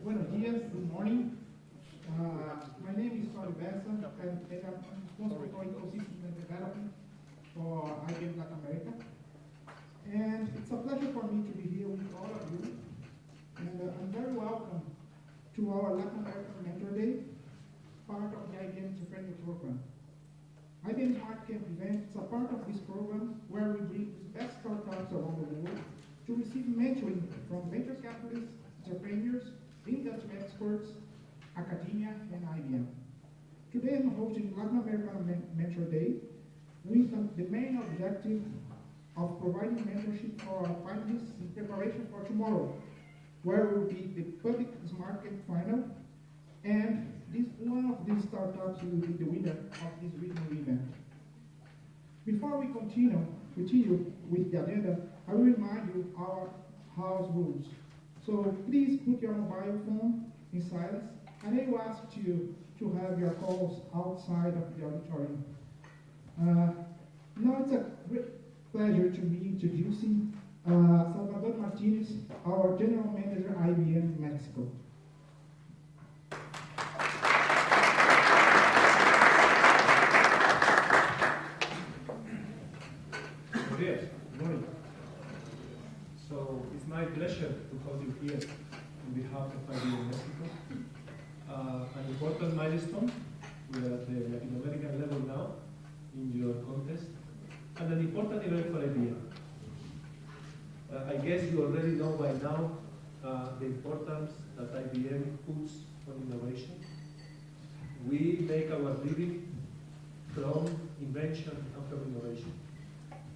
Buenos días, good morning. My name is Fábio Bessa, and I'm responsible for ecosystem development for IBM Latin America. And it's a pleasure for me to be here with all of you. And I'm very welcome to our Latin American Mentor Day, part of the IBM Entrepreneur Program. IBM SmartCamp event is a part of this program where we bring the best startups around the world to receive mentoring from venture capitalists, entrepreneurs, industry experts, academia, and IBM. Today I'm hosting Latin American Mentor Day with the main objective of providing mentorship for our finalists in preparation for tomorrow, where will be the public SmartCamp final, and one of these startups will be the winner of this regional event. Before we continue with the agenda, I will remind you our house rules. So please put your mobile phone in silence, and I will ask you to have your calls outside of the auditorium. Now it's a great pleasure to be introducing Salvador Martinez, our General Manager, IBM Mexico. Good morning. So it's my pleasure to hold you here on behalf of IBM Mexico. An important milestone. We are at the Latin American level now in your contest, and an important event for IBM. I guess you already know by now the importance that IBM puts on innovation. We make our living from invention and from innovation.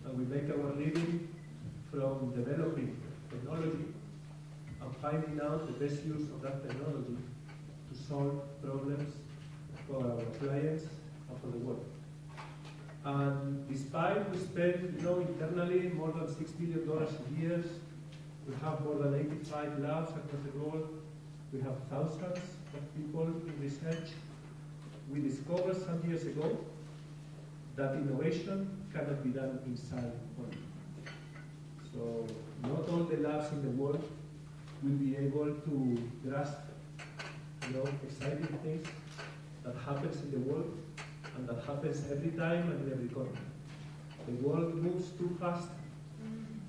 And we make our living from developing technology and finding out the best use of that technology to solve problems for our clients and for the world. And despite we spend, internally more than $6 billion a year, we have more than 85 labs across the world, we have thousands of people in research. We discovered some years ago that innovation cannot be done inside only. So not all the labs in the world will be able to grasp, exciting things that happens in the world and that happens every time and in every corner. The world moves too fast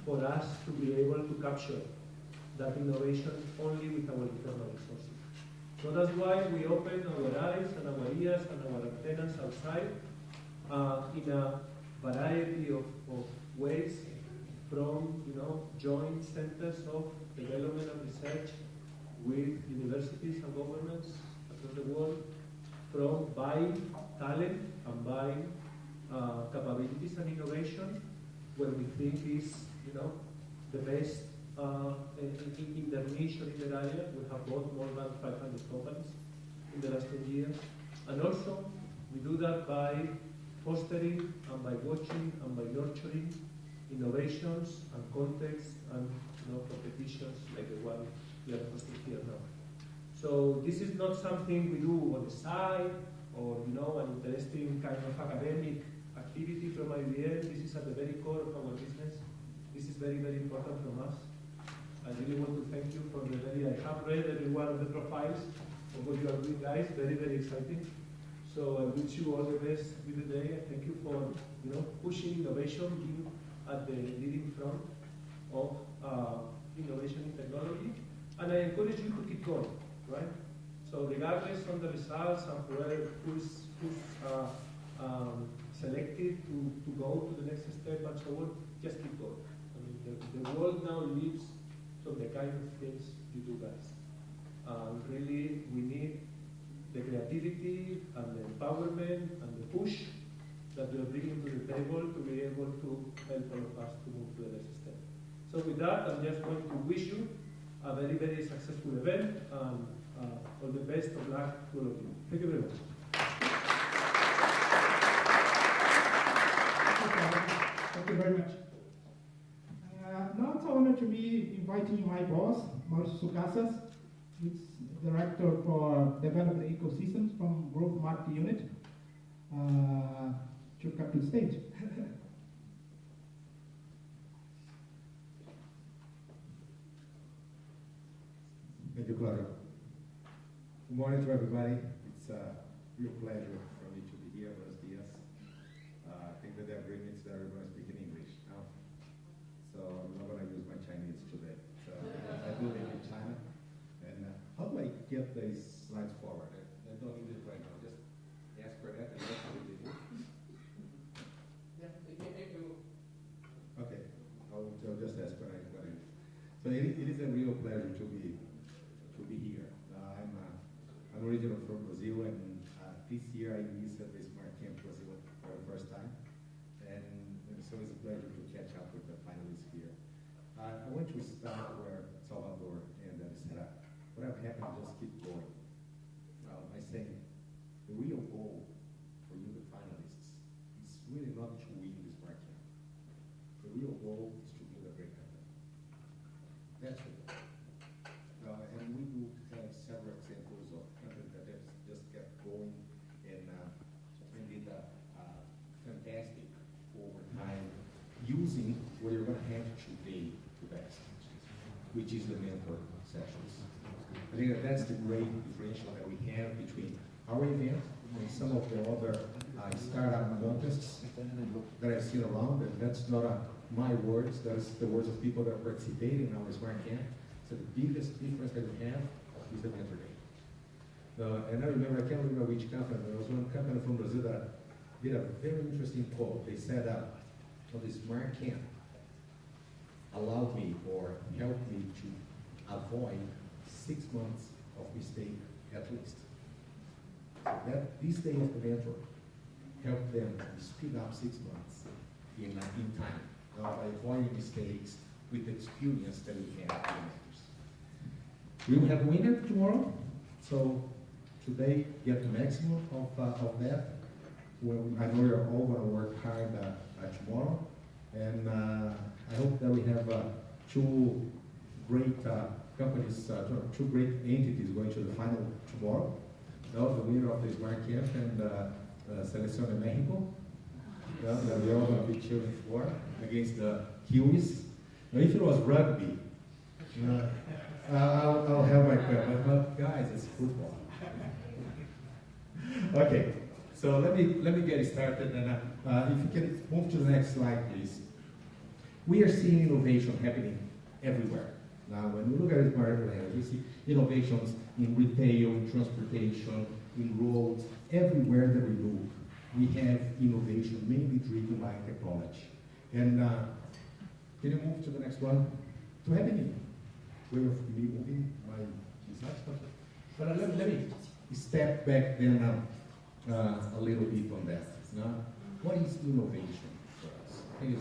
for us to be able to capture that innovation only with our internal resources. So that's why we open our eyes and our ears and our antennas outside in a variety of ways, from joint centers of development and research with universities and governments across the world, from buying talent and buying capabilities and innovation where we think is the best in their niche or in their area. We have bought more than 500 companies in the last 10 years. And also, we do that by fostering and by watching and by nurturing innovations and contexts and competitions like the one we are hosting here now. So this is not something we do on the side or an interesting kind of academic activity from IBM. This is at the very core of our business. This is very, very important from us. I really want to thank you for I have read every one of the profiles of what you are doing, guys. Very, very exciting. So I wish you all the best with the day. Thank you for pushing innovation, being at the leading front of innovation in technology. And I encourage you to keep going, right? So regardless of the results and who's selected to go to the next step and so on, just keep going. I mean, the world now lives from the kind of things you do, guys. Really, we need the creativity and the empowerment and the push that we are bringing to the table to be able to help all of us to move to the next step. So with that, I'm just going to wish you a very, very successful event and all the best of luck to all of you. Thank you very much. Thank you very much. Now it's an honor to be inviting my boss, Mauricio Sucasas. He's Director for Development Ecosystems from Growth Market Unit, to come to the stage. Thank you, Claudio. Good morning to everybody. It's a real pleasure for me to be here. Buenos dias. I think that the agreement is that everyone speaks in English now. So I'm not going to use my Chinese today. So I do live in China. And how do I get these slides forward? I don't need it right now. Just ask for that and that's what we do. Okay. I'll just ask what I need. So it is a real pleasure to be here. I'm originally from Brazil, and this year I visited the SmartCamp Brazil for the first time, and so it's a pleasure to catch up with the finalists here. I want to start where Salvador and said, whatever happened, just keep going. I say the real goal for you, the finalists, is really not to win the SmartCamp. The real goal is to build a great company. That's the goal. And we do have several examples of companies that have just kept going and did fantastic over time using what you're going to have today to best, which is the mentor sessions. I think that's the great differential that we have between our event and some of the other startup contests that I've seen around, and that's not my words, that's the words of people that participate in our SmartCamp. So the biggest difference that we have is the mentor day. And I can't remember which company, there was one company from Brazil that did a very interesting quote. They said, well, the SmartCamp allowed me or helped me to avoid 6 months of mistake at least. So that this day of the mentor helped them to speed up 6 months in time by avoiding mistakes with the experience that we have in mentors. We will have a winner tomorrow, so today get the maximum of that. Well, I know you're all going to work hard tomorrow, and I hope that we have two great companies, two great entities going to the final tomorrow. The winner of the SmartCamp and Selección de México, that we're all going to be cheering for against the Kiwis. Now, if it was rugby, I'll have my question, but guys, it's football. Okay, so let me get started, and if you can move to the next slide, please. We are seeing innovation happening everywhere. Now, when we look at smart land, we see innovations in retail, in transportation, in roads, everywhere that we look. We have innovation, mainly driven by technology. And can you move to the next one? Do you have any way of me moving my slides? But let me step back then a little bit on that. What is innovation for us? I think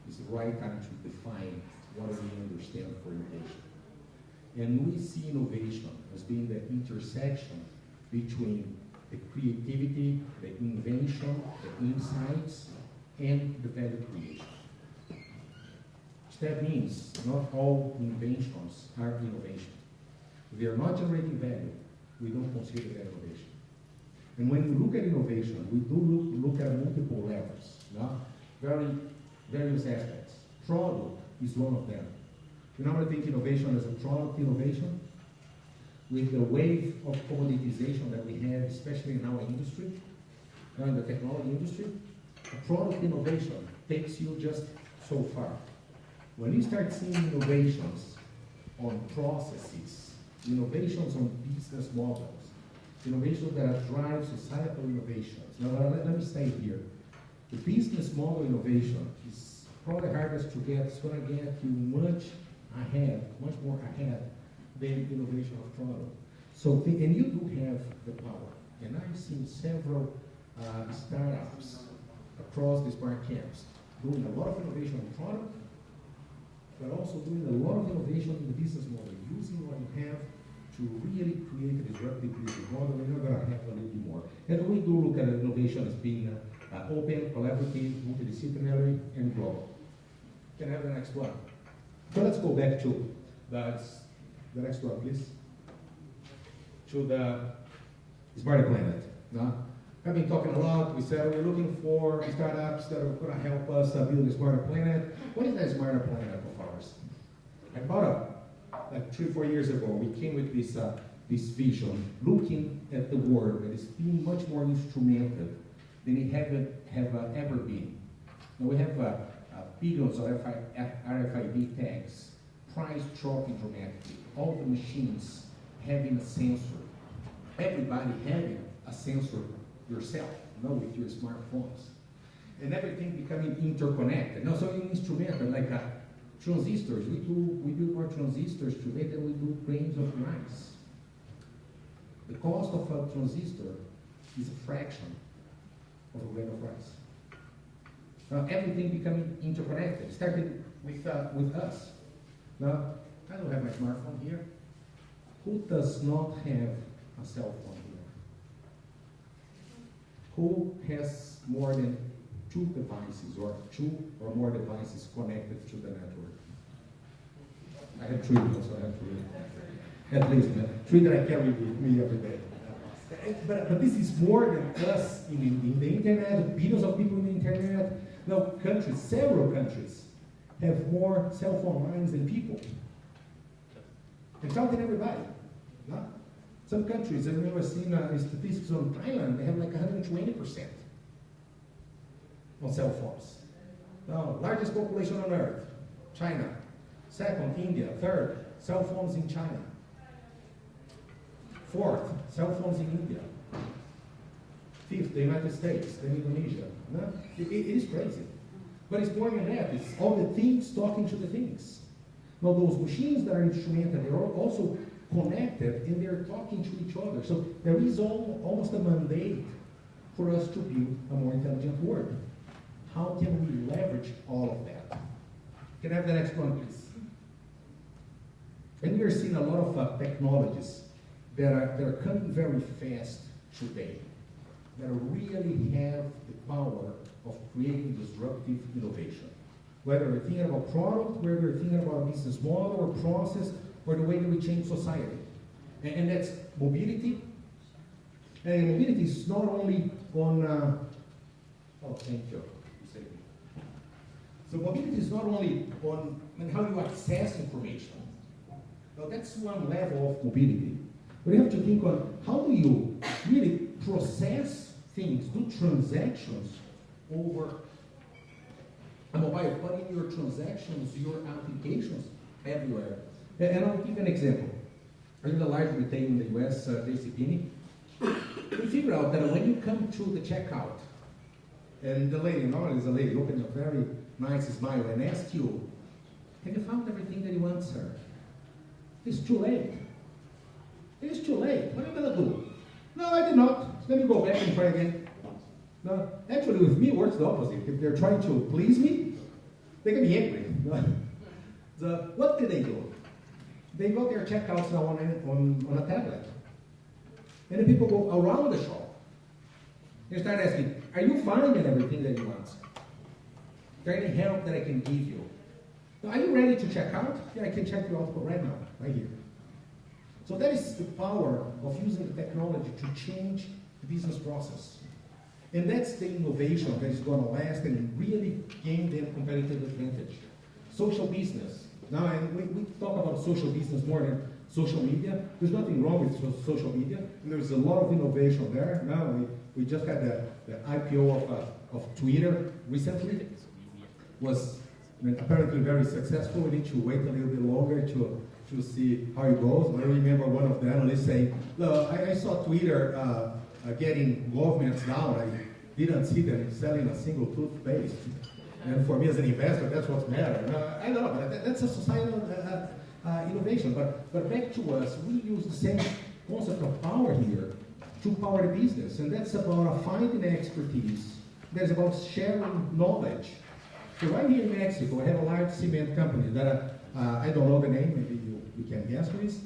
it's the right time to define what we understand for innovation. And we see innovation as being the intersection between the creativity, the invention, the insights, and the value creation. That means not all inventions are innovation. If they are not generating value, we don't consider that innovation. And when we look at innovation, we do look at multiple levels, various aspects. Product is one of them. You normally think innovation as a product innovation. With the wave of commoditization that we have, especially in our industry, in the technology industry, a product innovation takes you just so far. When you start seeing innovations on processes, innovations on business models, innovations that drive societal innovations. Now, let me stay here. The business model innovation is probably hardest to get. It's going to get you much more ahead than innovation of product. So, and you do have the power. And I've seen several startups across the SmartCamps doing a lot of innovation on product, but also doing a lot of innovation in the business model, using what you have to really create a disruptive business model. We're going to have a little bit more. And we do look at innovation as being open, collaborative, multidisciplinary, and global. Can I have the next one? So let's go back to the next one, please. To the Smarter Planet. Now, I've been talking a lot. We said we're looking for startups that are going to help us build a smarter planet. What is that smarter planet of ours? I bought like 3-4 years ago. We came with this this vision, looking at the world that is being much more instrumented than it have ever been. Now we have billions of RFID tags, price dropping dramatically, all the machines having a sensor, everybody having a sensor yourself, with your smartphones, and everything becoming interconnected. Now, so instrumental, like transistors, we do more transistors today than we do grains of rice. The cost of a transistor is a fraction of a grain of rice. Now, everything becoming interconnected. Started with us. Now, I don't have my smartphone here. Who does not have a cell phone here? Who has more than 2 devices or 2 or more devices connected to the network? I have 3, so I have 3. At least 3 that I carry with me every day. But this is more than us in the internet, billions of people in the internet. Now, several countries, have more cell phone lines than people. And counting everybody. No? Some countries, I remember seeing statistics on Thailand, they have like 120% on cell phones. Now, largest population on earth, China. Second, India. Third, cell phones in China. Fourth, cell phones in India. Fifth, the United States, then Indonesia. No? It is crazy. But it's more than that. It's all the things talking to the things. Now, those machines that are instrumented, they're also connected and they're talking to each other. So there is almost a mandate for us to build a more intelligent world. How can we leverage all of that? Can I have the next one, please? And we are seeing a lot of technologies that are coming very fast today, that really have the power of creating disruptive innovation. Whether we're thinking about product, whether we're thinking about a business model or process, or the way that we change society. And that's mobility. And mobility is not only on, oh, thank you. So mobility is not only on how you access information. Now that's one level of mobility. But you have to think on how do you really process things, do transactions over a mobile, but in your transactions, your applications everywhere. And I'll give you an example. I'm in a large retailer in the US, JCPenney. We figure out that when you come to the checkout, and the lady, normally is a lady, opening a very nice smile and asks you, have you found everything that you want, sir? It's too late. It's too late. What are you going to do? No, I did not. Let me go back and try again. No, actually, with me, it works the opposite. If they're trying to please me, they can be angry. So what did they do? They got their checkouts now on a tablet. And the people go around the shop. They start asking, are you finding everything that you want? Is there any help that I can give you? Now, are you ready to check out? Yeah, I can check you out right now, right here. So that is the power of using the technology to change the business process. And that's the innovation that is going to last and really gain them competitive advantage. Social business. Now, and we talk about social business more than social media. There's nothing wrong with social media. And there's a lot of innovation there. Now, we just had the IPO of Twitter recently. Was apparently very successful. We need to wait a little bit longer to see how it goes. I remember one of the analysts saying, look, I saw Twitter getting governments down. I didn't see them selling a single toothpaste. And for me as an investor, that's what's matter. I know, but that's a societal innovation. But back to us, we use the same concept of power here to power the business. And that's about finding expertise. That's about sharing knowledge. So right here in Mexico, I have a large cement company that I don't know the name, maybe you can guess who it is,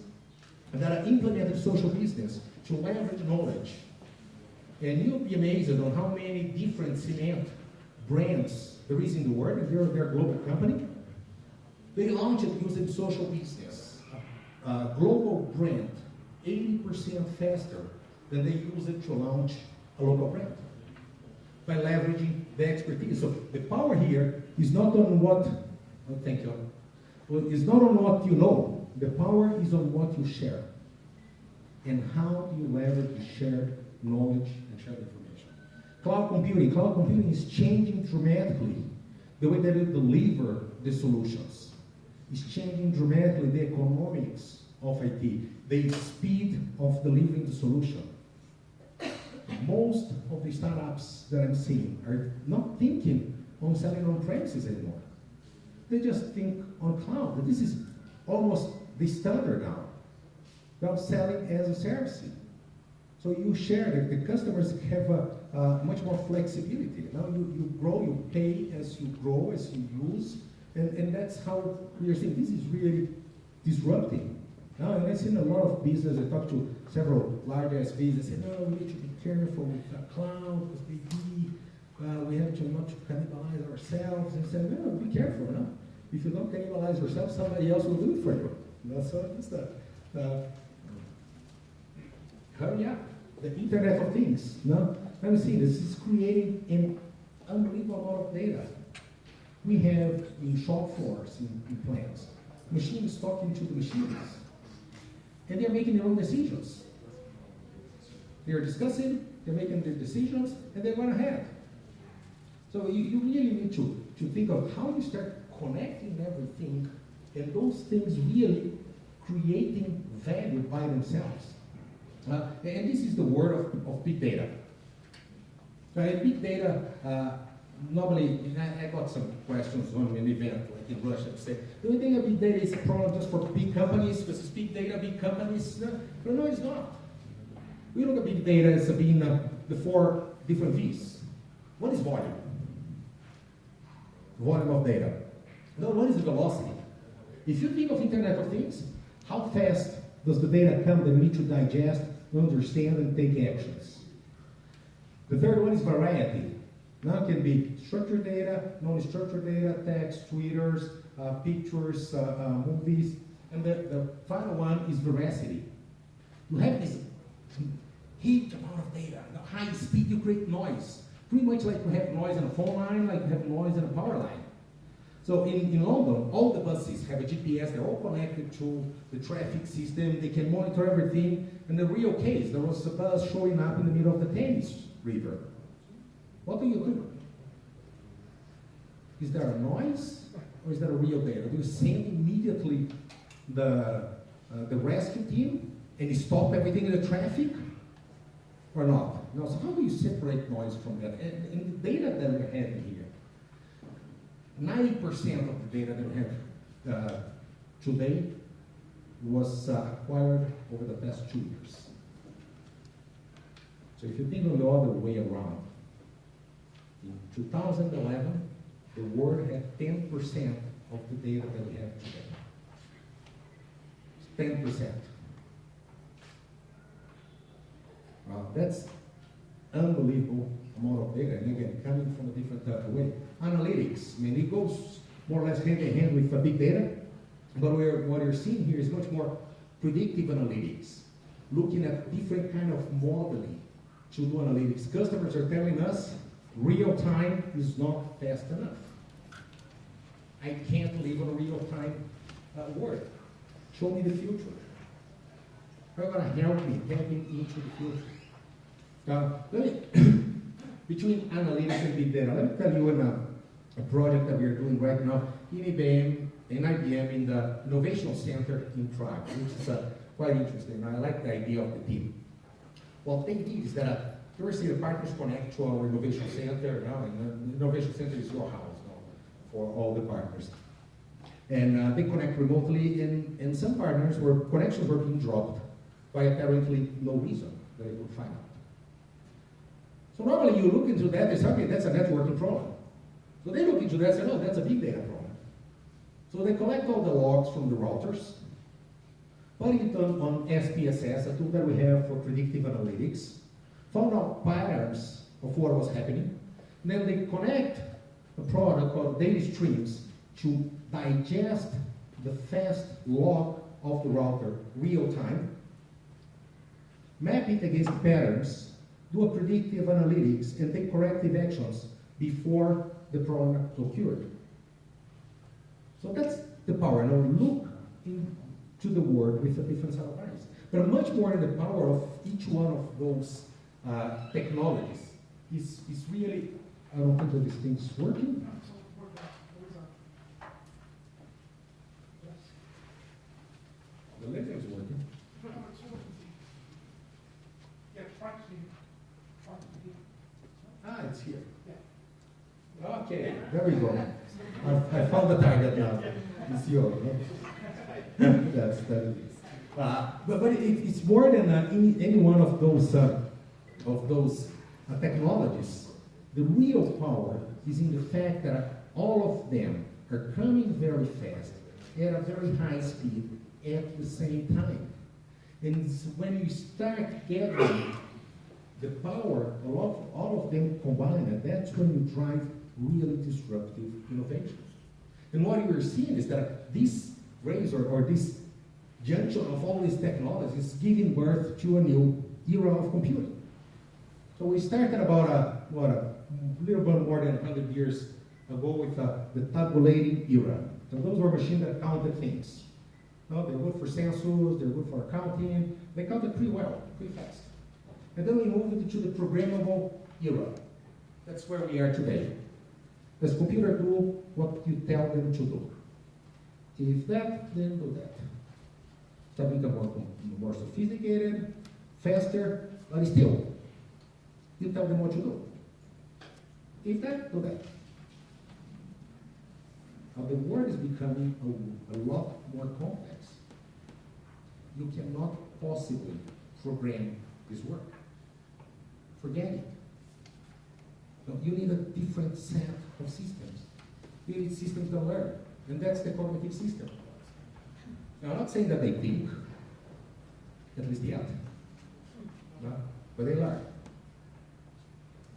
that implemented social business to leverage knowledge. And you'll be amazed on how many different cement brands there is in the world, and they're a global company. They launched it using social business. Global brand, 80% faster than they use it to launch a local brand by leveraging the expertise. So the power here is not on what, oh, thank you. Well, it's not on what you know. The power is on what you share. and how do you leverage shared knowledge and shared information. Cloud computing is changing dramatically the way that you deliver the solutions. It's changing dramatically the economics of IT, the speed of delivering the solution. Most of the startups that I'm seeing are not thinking on selling on premises anymore. They just think on cloud. This is almost the standard now. They're selling as a service. So you share that the customers have much more flexibility. Now you grow, you pay as you grow, as you use, and that's how we are seeing this is really disrupting. Now, and I've seen a lot of business, I talked to several large SPs, they say, no, we need to be careful with cloud, because maybe we have to not cannibalize ourselves. And say, no, be careful, no? If you don't cannibalize yourself, somebody else will do it for you. That's hurry up. The Internet of Things, no? I'm seeing this is creating an unbelievable amount of data. We have in shop floors, in plants, machines talking to the machines. And they're making their own decisions. They're discussing, they're making their decisions, and they're going ahead. So you really need to think of how you start connecting everything, and those things really creating value by themselves. And this is the word of big data. Big data, normally, I got some questions on an event like in Russia. Say, do you think big data is a problem just for big companies? Because it's big data, big companies? No, it's not. We look at big data as being the 4 different V's. What is volume? Volume of data. No, what is the velocity? If you think of Internet of Things, how fast does the data come that you need to digest, understand, and take actions? The third one is variety. Now it can be structured data, non-structured data, text, tweeters, pictures, movies. And the final one is veracity. You have this huge amount of data. At high speed, you create noise. Pretty much like you have noise on a phone line, like you have noise on a power line. So in London, all the buses have a GPS. They're all connected to the traffic system. They can monitor everything. And the real case, there was a bus showing up in the middle of the Thames River. What do you do? Is there a noise, or is there a real data? Do you send immediately the rescue team and stop everything in the traffic, or not? No. So how do you separate noise from that? And the data that we're having here, 90% of the data that we have today was acquired over the past 2 years. So if you think of the other way around, in 2011, the world had 10% of the data that we have today. 10%. That's unbelievable amount of data. And again, coming from a different way. Analytics, I mean, it goes more or less hand in hand with big data, but what you're seeing here is much more predictive analytics, looking at different kind of modeling to do analytics. Customers are telling us real time is not fast enough. I can't live on a real time world. Show me the future. How are you going to help me tapping into the future? Between analytics and big data, let me tell you a project that we are doing right now in IBM in the Innovation Center in Prague, which is quite interesting. I like the idea of the team. What they did is that first the partners connect to our Innovation Center now, and the Innovation Center is your house now for all the partners. And they connect remotely, and some partners where connections were being dropped by apparently no reason that they could find out. So normally you look into that and say, okay, that's a networking problem. So they look into that and say, no, that's a big data problem. So they collect all the logs from the routers, put it on SPSS, a tool that we have for predictive analytics, found out patterns of what was happening, and then they connect a product called data streams to digest the fast log of the router real time, map it against patterns, do a predictive analytics, and take corrective actions before the problem occurred. So that's the power. Now look into the world with a different set of eyes. But much more than the power of each one of those technologies is really, I don't think that this thing's working. The laser is working. Ah, it's here. Okay, there we go. I found the target now. It's yours. No? That's that it is. But it's more than any one of those technologies. The real power is in the fact that all of them are coming very fast at a very high speed at the same time. And when you start gathering the power of all of them combined, that's when you drive really disruptive innovations. And what you're seeing is that this race or this junction of all these technologies is giving birth to a new era of computing. So we started about a little bit more than 100 years ago with the tabulating era. So those were machines that counted things. No, they're good for census, they're good for accounting. They counted pretty well, pretty fast. And then we moved into the programmable era. That's where we are today. Does computer do what you tell them to do? If that, then do that. That becomes more sophisticated, faster, but still, you tell them what to do. If that, do that. Now the world is becoming a lot more complex. You cannot possibly program this work. Forget it. No, you need a different set of systems. You need systems that learn, and that's the cognitive system. Now, I'm not saying that they think, at least yet, no? But they learn.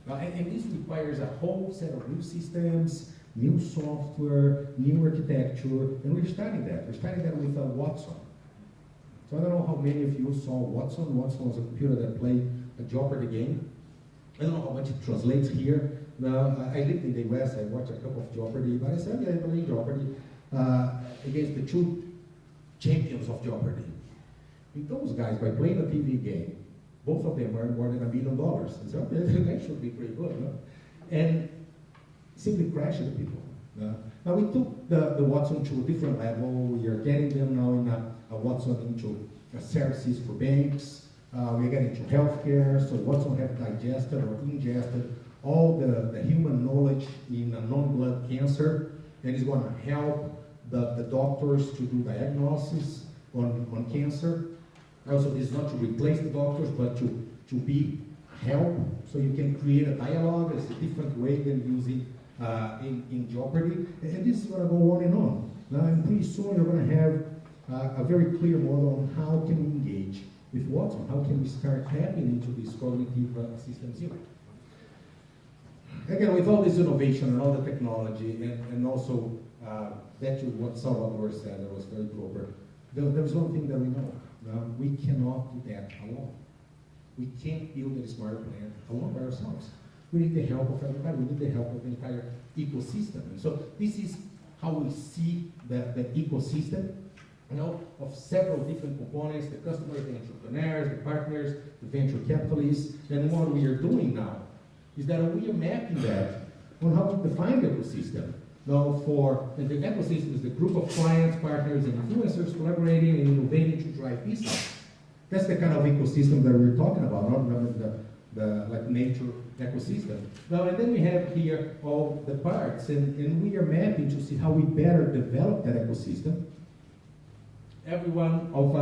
Now, and this requires a whole set of new systems, new software, new architecture, and we're studying that. We're studying that with Watson. So I don't know how many of you saw Watson. Watson was a computer that played a Jeopardy game. I don't know how much it translates here. Now, I lived in the US, I watched a couple of Jeopardy, but I said, yeah, I played Jeopardy against the two champions of Jeopardy. With those guys, by playing a TV game, both of them earned more than $1 million. I said, okay, that should be pretty good, no? And simply crashed the people. Now we took the Watson to a different level. We are getting them now in a Watson into services for banks. We're getting to healthcare, so Watson have digested or ingested all the human knowledge in a non-blood cancer, and is going to help the doctors to do diagnosis on cancer. Also, this is not to replace the doctors, but to be help, so you can create a dialogue. It's a different way than using in Jeopardy, and this is going to go on and on. Now, and pretty soon you're going to have a very clear model on how can we engage with Watson, how can we start tapping into this cognitive systems unit. Again, with all this innovation and all the technology, and also back to what Salvador said, that was very proper, there's one thing that we know. We cannot do that alone. We can't build a smarter plant alone by ourselves. We need the help of everybody. We need the help of the entire ecosystem. And so this is how we see the ecosystem, of several different components: the customers, the entrepreneurs, the partners, the venture capitalists. And what we are doing now is that we are mapping that on how to define the ecosystem. Now, and the ecosystem is the group of clients, partners, and influencers collaborating and innovating to drive business. That's the kind of ecosystem that we're talking about, not the like nature ecosystem. Now, and then we have here all the parts, and we are mapping to see how we better develop that ecosystem. Every one of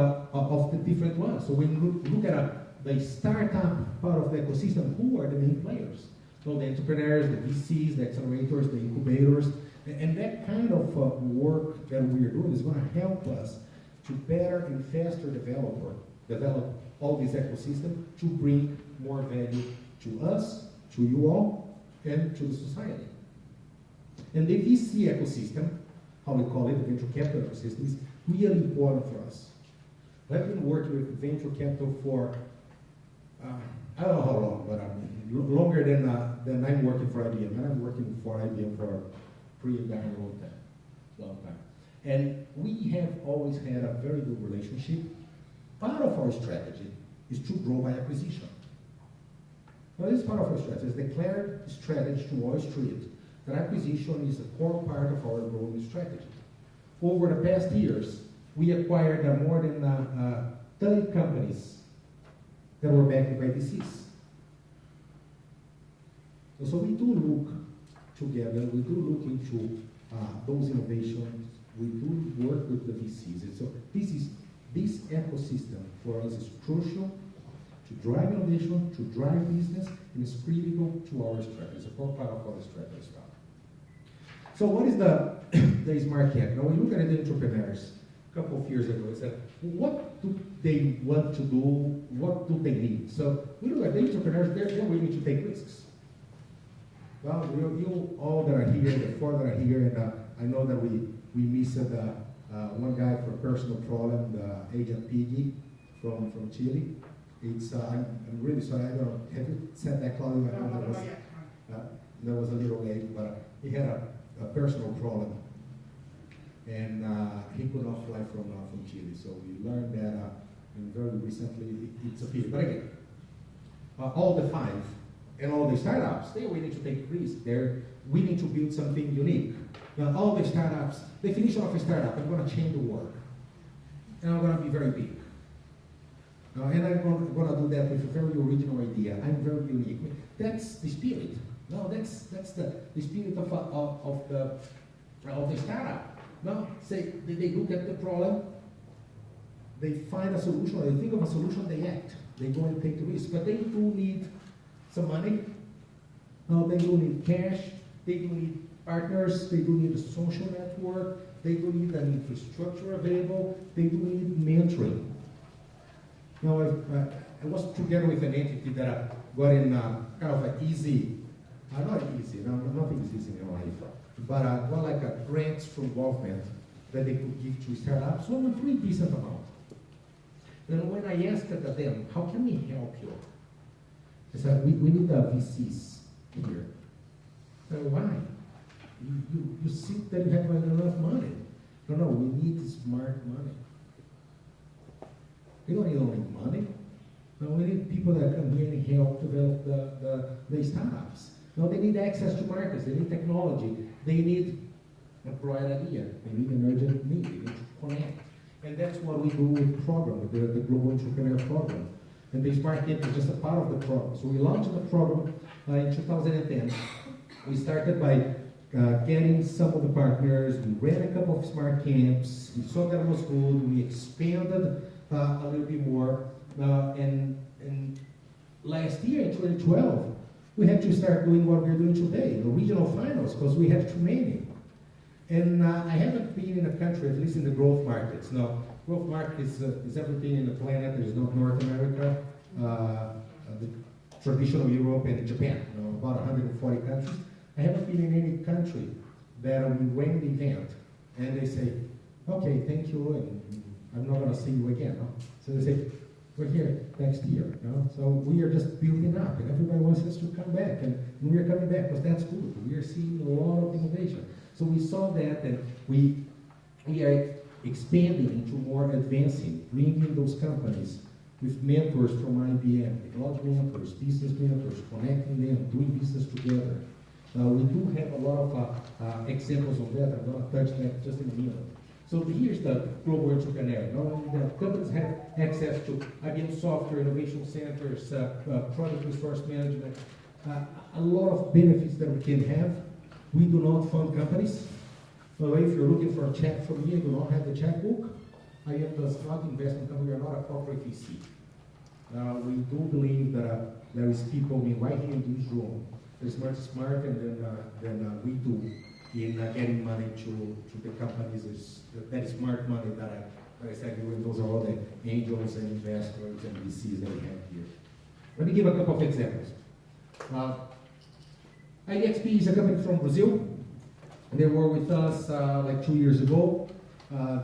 the different ones. So when we look at the startup part of the ecosystem, who are the main players? So the entrepreneurs, the VCs, the accelerators, the incubators, and that kind of work that we are doing is going to help us to better and faster develop all this ecosystem to bring more value to us, to you all, and to the society. And the VC ecosystem, how we call it, the venture capital ecosystem, is really important for us. I've been working with venture capital for, I don't know how long, but longer than I'm working for IBM. And I'm working for IBM for a pretty damn long time. And we have always had a very good relationship. part of our strategy is to grow by acquisition. Now, this is part of our strategy. It's declared strategy to Wall Street that acquisition is a core part of our growing strategy. Over the past years, we acquired more than 30 companies that were backed by VCs. So we do look together, we do look into those innovations, we do work with the VCs. And so this ecosystem for us is crucial to drive innovation, to drive business, and it's critical to our strategy. It's a core part of our strategy as well. So what is the SmartCamp? Now we look at the entrepreneurs a couple of years ago. We said, what do they want to do? What do they need? So we look at the entrepreneurs, they're willing to take risks. Well, you all that are here, the four that are here, and I know that we missed one guy for a personal problem, the agent Piggy from Chile. I'm really sorry. I don't know. Have you said that, Claudio? That was a little late, but he had a personal problem, and he could not fly from Chile. So we learned that, and very recently it's a pity. But again, all the five and all the startups, they're willing to take risks. They're willing to build something unique. Now, all the startups, definition of a startup, I'm going to change the world, and I'm going to be very big. And I'm going to do that with a very original idea. I'm very unique. That's the spirit. No, that's the spirit of the startup. No, say they look at the problem, they find a solution, they think of a solution, they act. They go and take the risk. But they do need some money. No, they do need cash. They do need partners. They do need a social network. They do need an infrastructure available. They do need mentoring. Now, I was together with an entity that got in kind of an easy, not easy, nothing is easy in life, but got like a grants from government that they could give to startups, so a pretty decent amount. And when I asked them, how can we help you? They said, we need VCs here. I said, why? You think that you have enough money. No, we need smart money. We don't need only money. No, we need people that come here and help develop the startups. No, they need access to markets. They need technology. They need a bright idea. They need an urgent need. They need to connect. And that's what we do with the program, with the Global Entrepreneur Program. And the SmartCamp is just a part of the program. So we launched the program in 2010. We started by getting some of the partners. We ran a couple of SmartCamps. We saw that it was good. We expanded a little bit more. And last year, in 2012, we had to start doing what we're doing today, the regional finals, because we had too many. And I haven't been in a country, at least in the growth markets. Now, growth market is everything in the planet. There's not North America, the traditional Europe, and Japan, about 140 countries. I haven't been in any country that we ran the event, and they say, okay, thank you, and I'm not going to see you again. No? So they say, we're here next year. No? So we are just building up, and everybody wants us to come back, and we are coming back because that's good. We are seeing a lot of innovation. So we saw that, and we are expanding into more advancing, bringing those companies with mentors from IBM, technology mentors, business mentors, connecting them, doing business together. We do have a lot of examples of that. I'm going to touch that just in a minute. So here's the global entrepreneur. Not only that, companies have access to IBM software, innovation centers, product resource management, a lot of benefits that we can have. We do not fund companies. So if you're looking for a check from me, I do not have the checkbook. IBM does not invest in companies. We are not a corporate VC. We do believe that there is people right here in this room. There's much smarter than we do in getting money to the companies. That smart money that I said, those are all the angels and investors and VCs that we have here. Let me give a couple of examples. IDXP is a company from Brazil. They were with us like 2 years ago.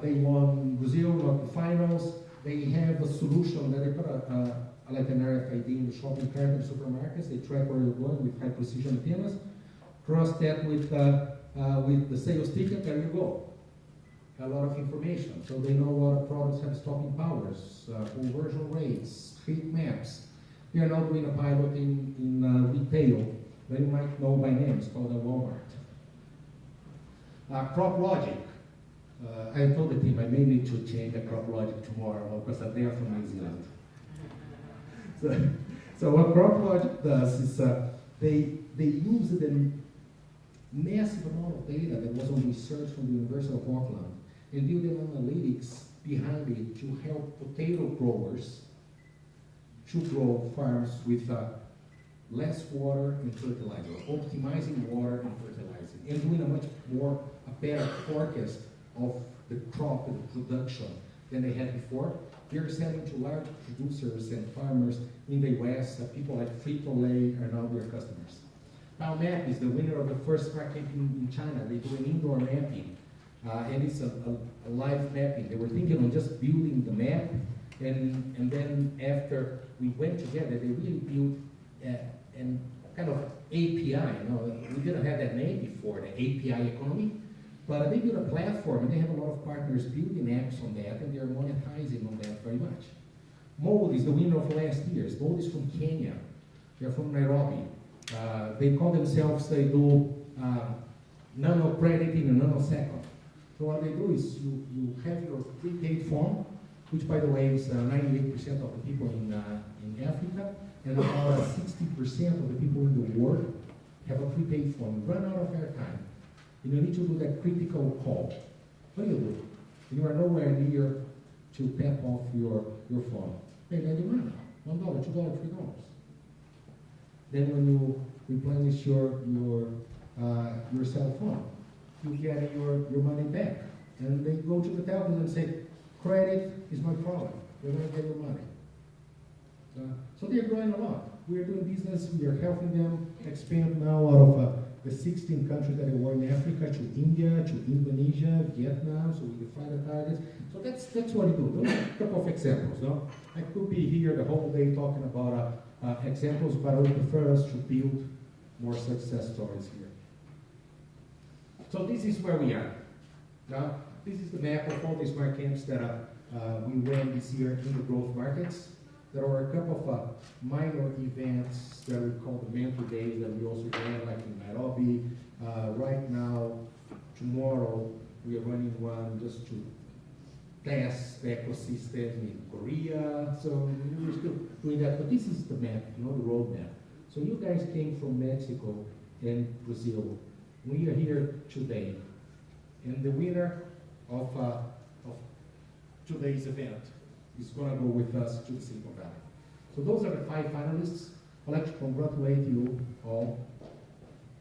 They won Brazil, got the finals. They have a solution that they put like an RFID in the shopping cart in the supermarkets. They track where you're going with high precision antennas. Cross that with the sales ticket, there you go. A lot of information. So they know what products have stocking powers, who trades, create maps. We are now doing a pilot in retail that you might know by name. It's called a Walmart. Crop Logic. I told the team I may need to change the Crop Logic tomorrow because they are from New Zealand. So what Crop Logic does is they use the massive amount of data that was on research from the University of Auckland and build an analytics behind it to help potato growers to grow farms with less water and fertilizer, optimizing water and fertilizing, and doing a better forecast of the crop and the production than they had before. They're selling to large producers and farmers in the US. People like Frito-Lay are now their customers. Now Map is the winner of the first SmartCamp in China. They do an indoor mapping, and it's a live mapping. They were thinking on just building the map, and then after we went together, they really built an kind of API. We didn't have that name before, the API economy, but they built a platform, and they have a lot of partners building apps on that, and they're monetizing on that very much. Mold is the winner of last year's. Mold is from Kenya. They're from Nairobi. They call themselves, they do nano credit in a nanosecond. So what they do is you have your prepaid phone, which by the way is 98% of the people in Africa, and about 60% of the people in the world have a prepaid phone. Run out of airtime. And you need to do that critical call. What do? And you are nowhere near to tap off your phone. Hey, let it run. $1, $2, $3. Then when you replenish your cell phone, you get your money back. And they go to the telcos and say, credit is my problem. We're going to get your money. So they're growing a lot. We're doing business. We are helping them expand now out of the 16 countries that they were in Africa to India, to Indonesia, Vietnam. So we define the targets. So that's what we do. Those are a couple of examples. No? I could be here the whole day talking about examples, but I would prefer us to build more success stories here. So this is where we are. Now, this is the map of all the smart camps that we ran this year in the growth markets. There are a couple of minor events that we call the mentor days that we also ran, like in Nairobi. Right now, tomorrow, we are running one just to test the ecosystem in Korea. So we're still doing that, but this is the map, the road map. So you guys came from Mexico and Brazil. We are here today. And the winner of today's event is going to go with us to the Silicon Valley. So those are the 5 finalists. I'd like to congratulate you all.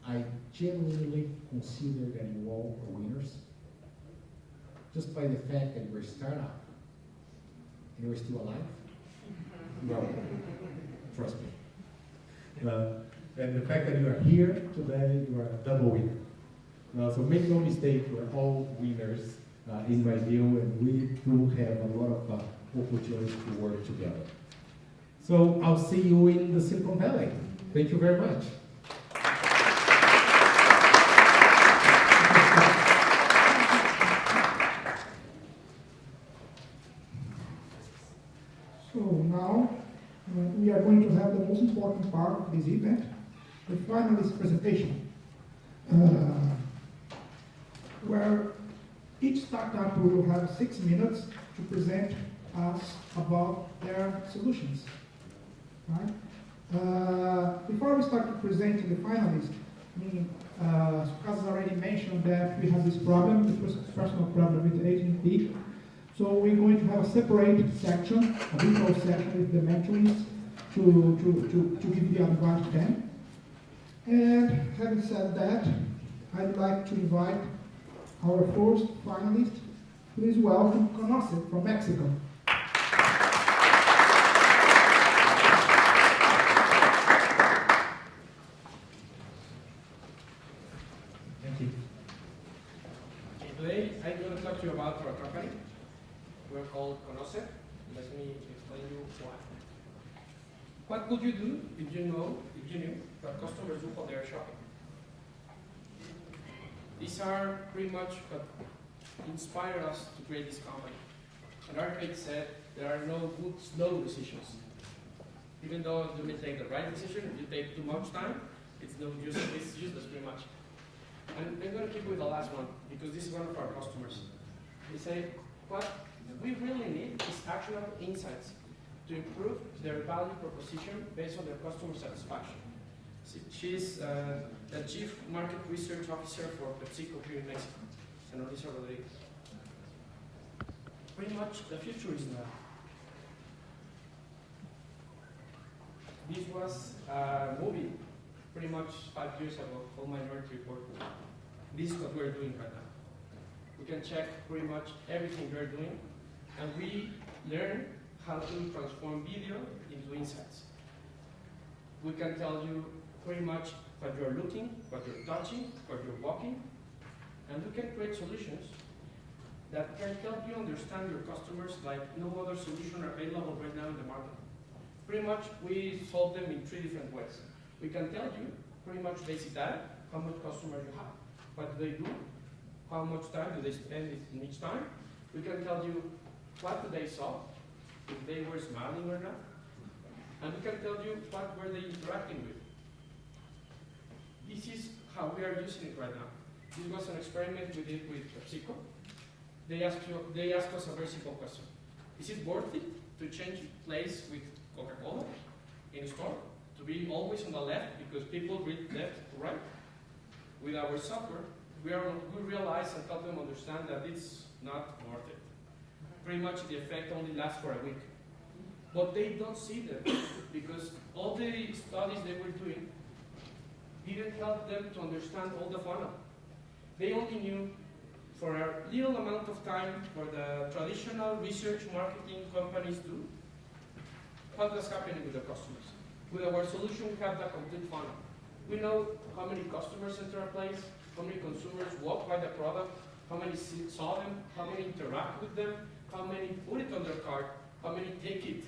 I genuinely consider that you all are winners, just by the fact that you're a startup and you're still alive. Well, trust me. And the fact that you are here today, you are a double winner. So make no mistake, we're all winners in my view, and we do have a lot of opportunities to work together. So I'll see you in the Silicon Valley. Thank you very much. So now we are going to have the most important part of this event, the finalist presentation, where each startup will have 6 minutes to present us about their solutions. Right? Before we start presenting the finalists, Sukas already mentioned that we have this problem, the personal problem with AT&T. So we're going to have a separate section, a virtual section with the mentorees to give the advice to them. And having said that, I'd like to invite our first finalist. Please welcome Conoce from Mexico. Thank you. Today I'm going to talk to you about our company. We're called Conoce. Let me explain you why. What could you do if you knew what customers do while they're shopping? These are pretty much what inspired us to create this company. An architect said, there are no good slow decisions. Even though you may take the right decision, if you take too much time, it's useless pretty much. And I'm going to keep with the last one, because this is one of our customers. They say, what we really need is actionable insights to improve their value proposition based on their customer satisfaction. She's the Chief Market Research Officer for PepsiCo here in Mexico, and Elisa Rodriguez. Pretty much the future is now. This was a movie pretty much 5 years ago called Minority Report. This is what we're doing right now. We can check pretty much everything we're doing, and we learn how to transform video into insights. We can tell you pretty much what you're looking, what you're touching, what you're walking, and we can create solutions that can help you understand your customers like no other solution available right now in the market. Pretty much, we solve them in 3 different ways. We can tell you pretty much basic data, how much customers you have, what do they do, how much time do they spend in each time. We can tell you what do they saw, if they were smiling or not, and we can tell you what were they interacting with. This is how we are using it right now. This was an experiment we did with PepsiCo. They asked us a very simple question. Is it worth it to change place with Coca-Cola in a store? To be always on the left because people read left to right? With our software, we realize and help them understand that it's not worth it. Pretty much the effect only lasts for a week. But they don't see that because all the studies they were doing didn't help them to understand all the funnel. They only knew for a little amount of time for the traditional research marketing companies do what was happening with the customers. With our solution, we have the complete funnel. We know how many customers enter a place, how many consumers walk by the product, how many saw them, how many interact with them, how many put it on their cart, how many take it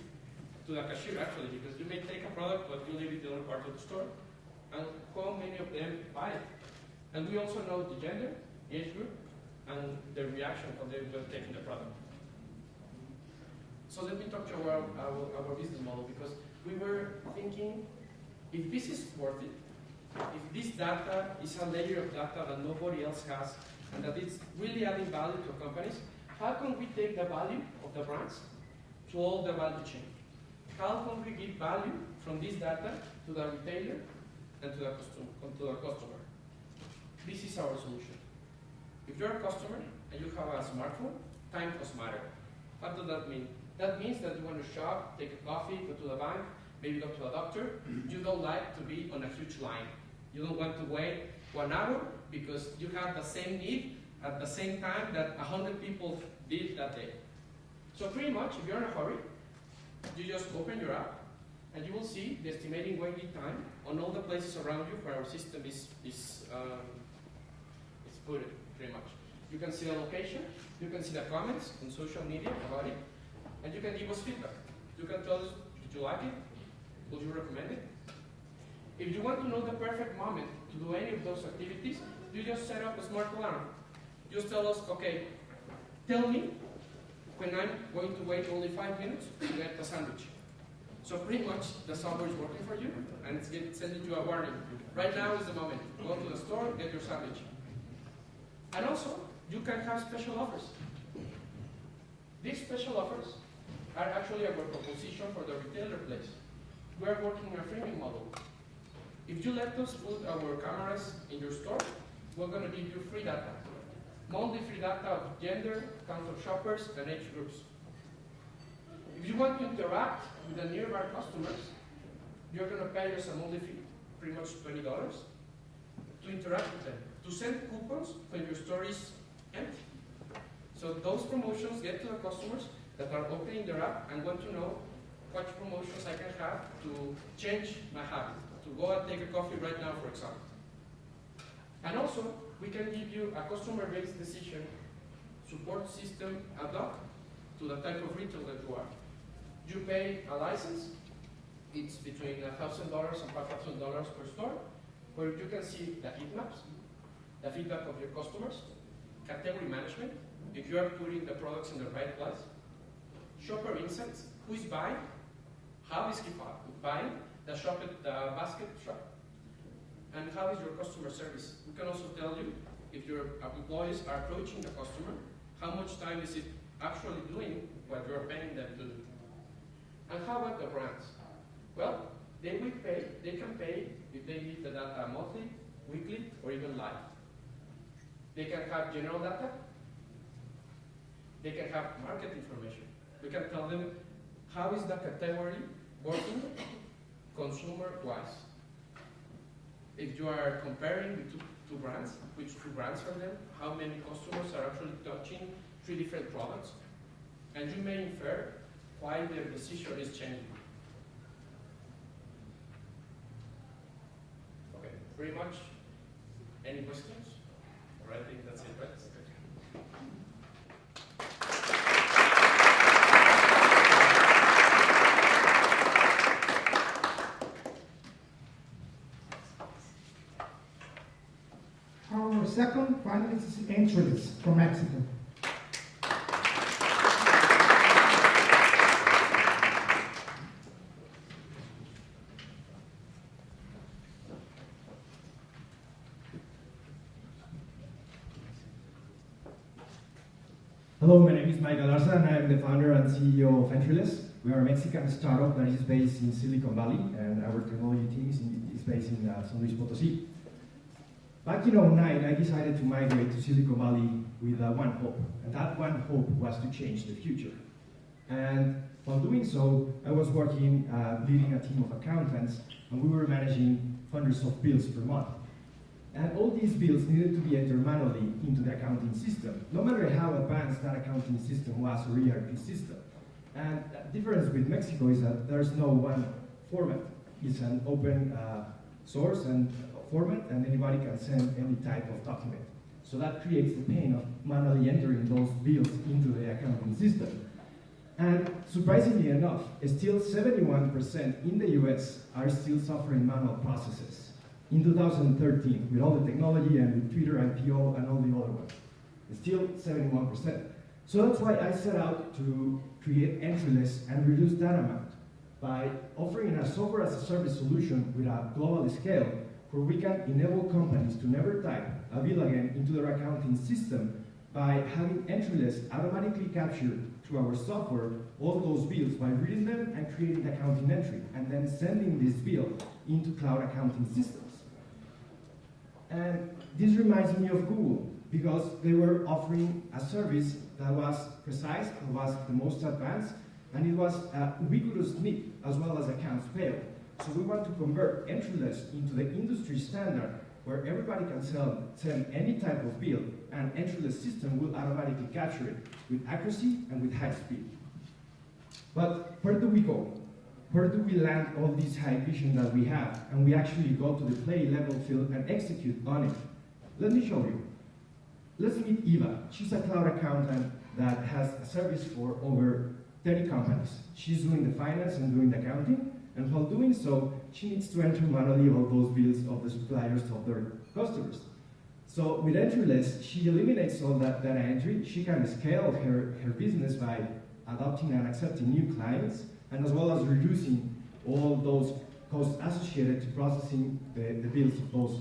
to the cashier actually, because you may take a product but you leave it in the other part of the store, and how many of them buy it. And we also know the gender, age group, and the reaction when they were taking the product. So let me talk to our business model, because we were thinking, if this is worth it, if this data is a layer of data that nobody else has, and that it's really adding value to companies, how can we take the value of the brands to all the value chain? How can we give value from this data to the retailer and to the customer? This is our solution. If you're a customer and you have a smartphone, time does matter. What does that mean? That means that you want to shop, take a coffee, go to the bank, maybe go to a doctor. You don't like to be on a huge line. You don't want to wait 1 hour because you have the same need at the same time that 100 people did that day. So pretty much, if you're in a hurry, you just open your app and you will see the estimating waiting time on all the places around you where our system is put it, pretty much. You can see the location, you can see the comments on social media about it, and you can give us feedback. You can tell us, did you like it? Would you recommend it? If you want to know the perfect moment to do any of those activities, you just set up a smart alarm. Just tell us, okay, tell me when I'm going to wait only 5 minutes to get a sandwich. So pretty much the software is working for you, and it's sending you a warning. Right now is the moment. Go to the store, get your sandwich. And also, you can have special offers. These special offers are actually our proposition for the retailer place. We are working a freemium model. If you let us put our cameras in your store, we're going to give you free data. Monthly free data of gender, count of shoppers, and age groups. If you want to interact with the nearby customers, you're going to pay us a monthly fee, pretty much $20, to interact with them, to send coupons when your store is empty. So those promotions get to the customers that are opening their app and want to know what promotions I can have to change my habit, to go and take a coffee right now, for example. And also, we can give you a customer-based decision support system ad hoc to the type of retail that you are. You pay a license, it's between $1,000 and $5,000 per store, where you can see the heat maps, the feedback of your customers, category management, if you are putting the products in the right place, shopper insights, who is buying, how is he buying, the basket shop, and how is your customer service. We can also tell you if your employees are approaching the customer, how much time is it actually doing what you're paying them to do. And how about the brands? Well, they can pay if they need the data monthly, weekly, or even live. They can have general data. They can have market information. We can tell them how is the category working consumer-wise. If you are comparing the two brands, which two brands are them, how many customers are actually touching 3 different products, and you may infer why their decision is changing. Okay, pretty much. Any questions? Or I think that's it, right? Our second finalist is Entries from Mexico. Hello, my name is Mike Galarza, and I am the founder and CEO of Entryless. We are a Mexican startup that is based in Silicon Valley, and our technology team is based in San Luis Potosí. Back in 2009, I decided to migrate to Silicon Valley with one hope, and that one hope was to change the future. And while doing so, I was working, leading a team of accountants, and we were managing hundreds of bills per month. And all these bills needed to be entered manually into the accounting system, no matter how advanced that accounting system was or ERP system. And the difference with Mexico is that there's no one format. It's an open source and format, and anybody can send any type of document. So that creates the pain of manually entering those bills into the accounting system. And surprisingly enough, still 71% in the US are still suffering manual processes. In 2013, with all the technology and with Twitter, IPO, and all the other ones. It's still 71%. So that's why I set out to create Entryless and reduce that amount by offering a software as a service solution with a global scale where we can enable companies to never type a bill again into their accounting system by having Entryless automatically capture through our software all those bills by reading them and creating the accounting entry and then sending this bill into cloud accounting systems. And this reminds me of Google, because they were offering a service that was precise, it was the most advanced, and it was a ubiquitous need, as well as accounts payable. So we want to convert Entryless into the industry standard, where everybody can send any type of bill, and Entryless system will automatically capture it with accuracy and with high speed. But where do we go? Where do we land all this high vision that we have, and we actually go to the play level field and execute on it? Let me show you. Let's meet Eva. She's a cloud accountant that has a service for over 30 companies. She's doing the finance and doing the accounting, and while doing so, she needs to enter manually all those bills of the suppliers of their customers. So with Entryless, she eliminates all that data entry. She can scale her business by adopting and accepting new clients, and as well as reducing all those costs associated to processing the bills of those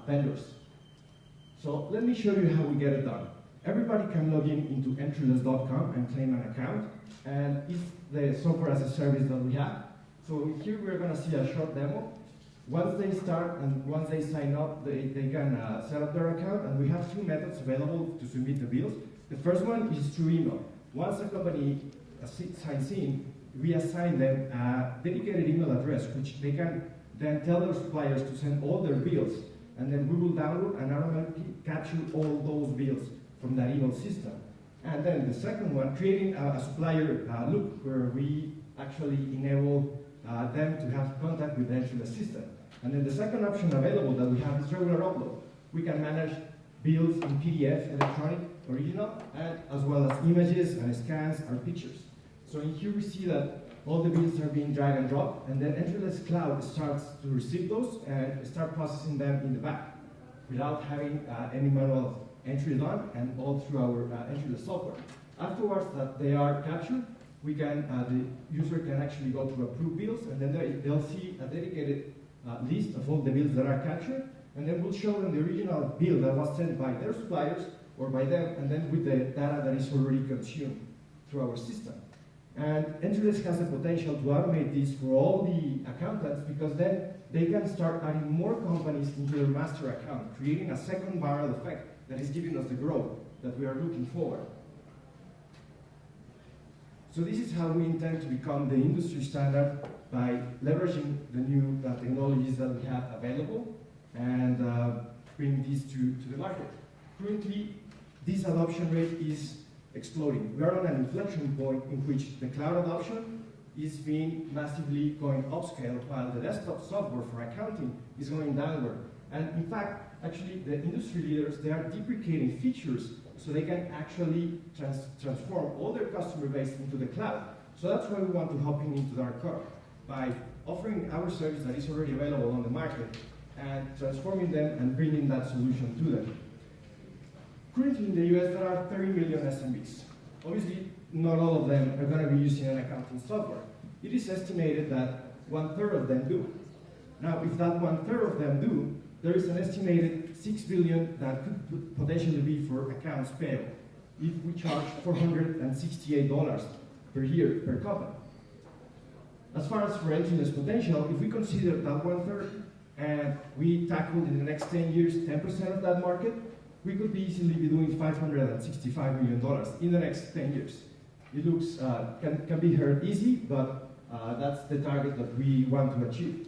vendors. So let me show you how we get it done. Everybody can log in into Entryless.com and claim an account, and it's the software as a service that we have. So here we're going to see a short demo. Once they start and once they sign up, they can set up their account, and we have 2 methods available to submit the bills. The first one is through email. Once a company signs in, we assign them a dedicated email address, which they can then tell their suppliers to send all their bills, and then we will download and automatically capture all those bills from that email system. And then the second one, creating a supplier loop where we actually enable them to have contact with the Entryless system. And then the second option available that we have is regular upload. We can manage bills in PDF, electronic, original, and as well as images and scans and pictures. So in here we see that all the bills are being drag and drop, and then Entryless Cloud starts to receive those and start processing them in the back without having any manual entry done, and all through our Entryless software. Afterwards that they are captured, the user can actually go to approve bills, and then they'll see a dedicated list of all the bills that are captured, and then we'll show them the original bill that was sent by their suppliers or by them, and then with the data that is already consumed through our system. And Entryless has the potential to automate this for all the accountants, because then they can start adding more companies into their master account, creating a second barrel effect that is giving us the growth that we are looking for. So this is how we intend to become the industry standard, by leveraging the new technologies that we have available and bring these to the market. Currently, this adoption rate is exploding. We are on an inflection point in which the cloud adoption is being massively going upscale, while the desktop software for accounting is going downward. And in fact, actually, the industry leaders, they are deprecating features so they can actually transform all their customer base into the cloud. So that's why we want to hop into that curve, by offering our service that is already available on the market and transforming them and bringing that solution to them. Currently in the US, there are 30 million SMBs. Obviously, not all of them are going to be using an accounting software. It is estimated that 1/3 of them do. Now, if that 1/3 of them do, there is an estimated $6 billion that could potentially be for accounts payable if we charge $468 per year per company. As far as for Entryless potential, if we consider that 1/3 and we tackle in the next 10 years 10% of that market, we could be easily be doing $565 million in the next 10 years. It looks, can be heard easy, but that's the target that we want to achieve.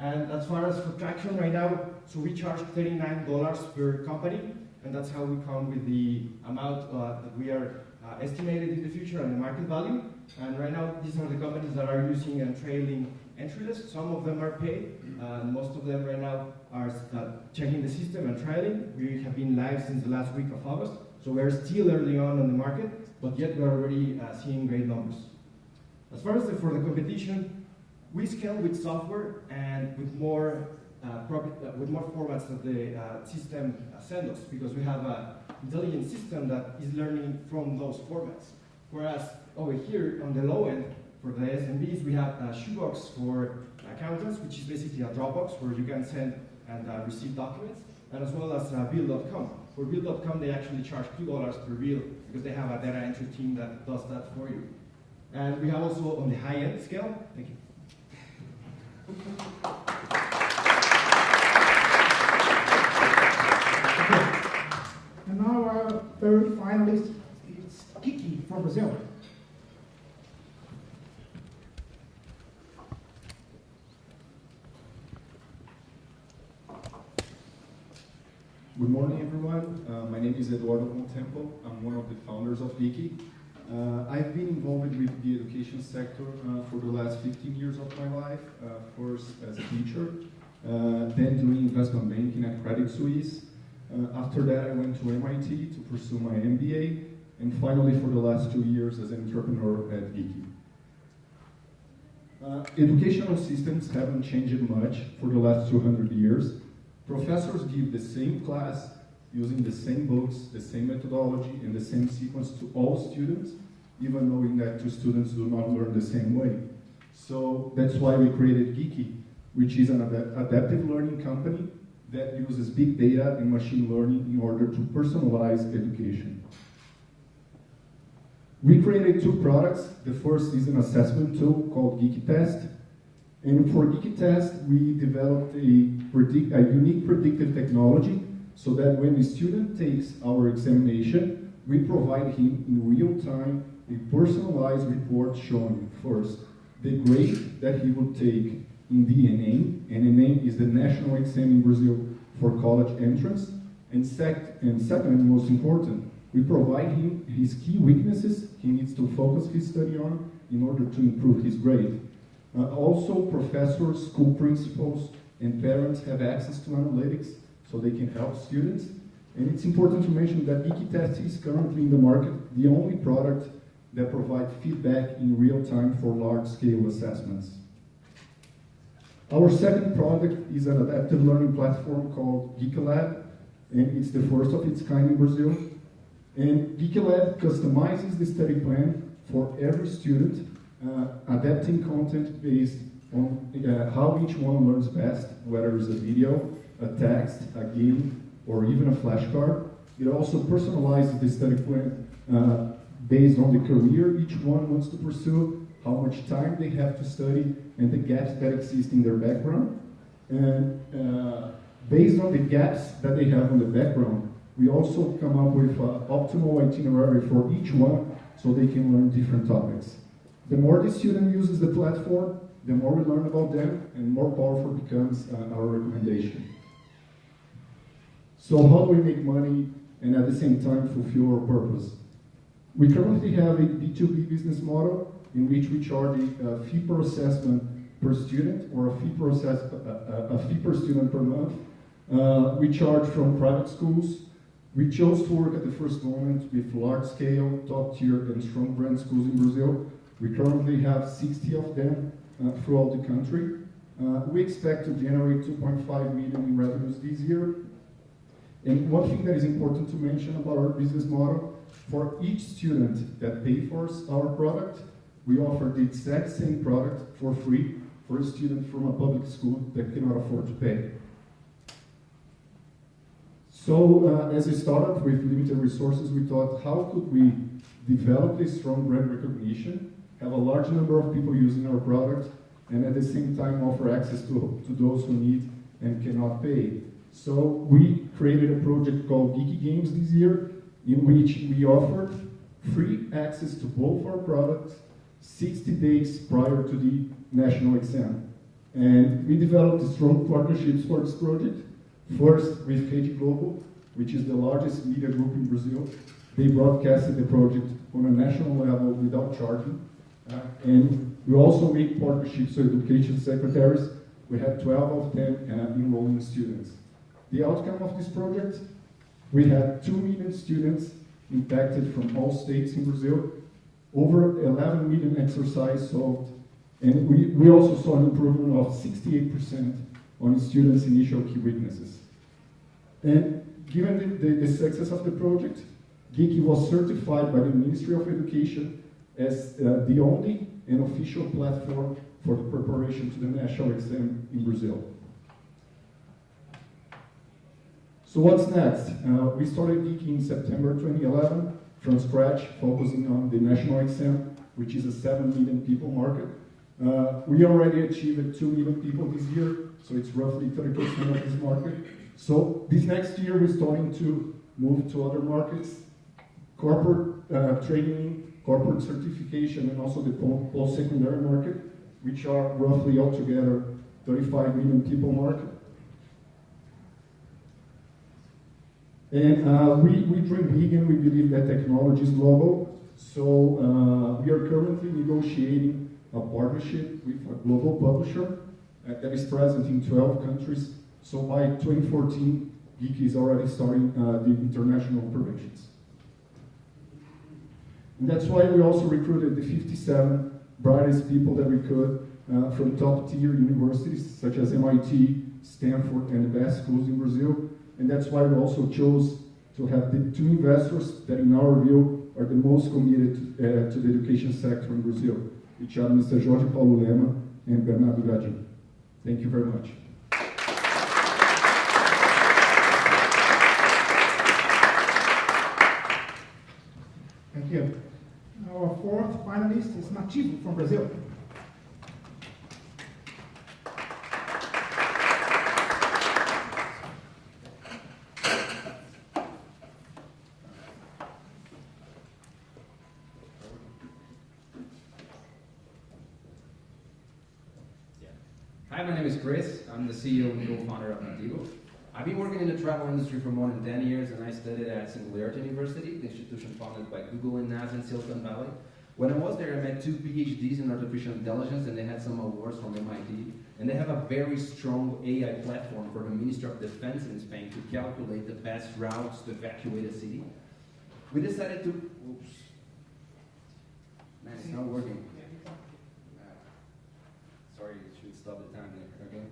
And as far as for traction right now, so we charge $39 per company, and that's how we come with the amount that we are estimated in the future and the market value. And right now, these are the companies that are using and trailing Entryless. Some of them are paid, and most of them right now are checking the system and trialing. We have been live since the last week of August, so we're still early on the market, but yet we're already seeing great numbers. As far as for the competition, we scale with software and with more formats that the system sends us, because we have an intelligent system that is learning from those formats. Whereas over here on the low end, for the SMBs, we have a shoebox for accountants, which is basically a Dropbox where you can send and receive documents, and as well as bill.com. For bill.com, they actually charge $2 per bill because they have a data entry team that does that for you. And we have also on the high-end scale, thank you. And now our third finalist is Kiki from Brazil. Good morning, everyone. My name is Eduardo Contempo. I'm one of the founders of Geeky. I've been involved with the education sector for the last 15 years of my life, first as a teacher, then doing investment banking at Credit Suisse. After that, I went to MIT to pursue my MBA, and finally, for the last 2 years, as an entrepreneur at Geeky. Educational systems haven't changed much for the last 200 years. Professors give the same class using the same books, the same methodology, and the same sequence to all students, even knowing that two students do not learn the same way. So that's why we created Geeky, which is an adaptive learning company that uses big data and machine learning in order to personalize education. We created 2 products. The first is an assessment tool called Geeky Test. And for Geeky Test, we developed a unique predictive technology so that when the student takes our examination, we provide him in real time a personalized report showing first the grade that he will take in the ENEM. ENEM is the national exam in Brazil for college entrance. And second, and most important, we provide him his key weaknesses he needs to focus his study on in order to improve his grade. Also, professors, school principals, and parents have access to analytics so they can help students. And it's important to mention that Geeky Test is currently in the market the only product that provides feedback in real time for large-scale assessments. Our second product is an adaptive learning platform called Geeky Lab, and it's the first of its kind in Brazil. And Geeky Lab customizes the study plan for every student, adapting content based on how each one learns best, whether it's a video, a text, a game, or even a flashcard. It also personalizes the study plan based on the career each one wants to pursue, how much time they have to study, and the gaps that exist in their background. And based on the gaps that they have on the background, we also come up with an optimal itinerary for each one so they can learn different topics. The more the student uses the platform, the more we learn about them, and more powerful becomes our recommendation. So how do we make money and at the same time fulfill our purpose? We currently have a B2B business model in which we charge a fee per assessment per student, or a fee per student per month. We charge from private schools. We chose to work at the first moment with large-scale, top-tier, and strong brand schools in Brazil. We currently have 60 of them throughout the country. We expect to generate 2.5 million in revenues this year. And one thing that is important to mention about our business model, for each student that pays for our product, we offer the exact same product for free for a student from a public school that cannot afford to pay. So as a startup with limited resources, we thought, how could we develop a strong brand recognition, have a large number of people using our product, and at the same time offer access to those who need and cannot pay. So we created a project called Geeky Games this year, in which we offered free access to both our products 60 days prior to the national exam. And we developed strong partnerships for this project. First with Rede Globo, which is the largest media group in Brazil. They broadcasted the project on a national level without charging. And we also made partnerships with education secretaries. We had 12 of them enrolling students. The outcome of this project, we had 2 million students impacted from all states in Brazil, over 11 million exercises solved, and we also saw an improvement of 68% on students' initial key weaknesses. And given the success of the project, Geeky was certified by the Ministry of Education as the only and official platform for the preparation to the national exam in Brazil. So what's next? We started Geeky in September 2011 from scratch, focusing on the national exam, which is a 7 million people market. We already achieved 2 million people this year, so it's roughly 30% of this market. So this next year we're starting to move to other markets, corporate training, corporate certification, and also the post-secondary market, which are roughly altogether 35 million people market. And we dream big, and we believe that technology is global. So we are currently negotiating a partnership with a global publisher that is present in 12 countries. So by 2014, Geeky is already starting the international operations. And that's why we also recruited the 57 brightest people that we could from top-tier universities such as MIT, Stanford, and the best schools in Brazil. And that's why we also chose to have the 2 investors that, in our view, are the most committed to the education sector in Brazil, which are Mr. Jorge Paulo Lema and Bernardo Gadin. Thank you very much. Thank you. Our fourth finalist is Nativo from Brazil. Hi, my name is Chris. I'm the CEO and co-founder of Nativo. I've been working in the travel industry for more than 10 years, and I studied at Singularity University, the institution founded by Google and NASA in Silicon Valley. When I was there, I met 2 PhDs in artificial intelligence, and they had some awards from MIT. And they have a very strong AI platform for the Ministry of Defense in Spain to calculate the best routes to evacuate a city. We decided to, oops, man, it's not working. Sorry, it should stop the time there, okay?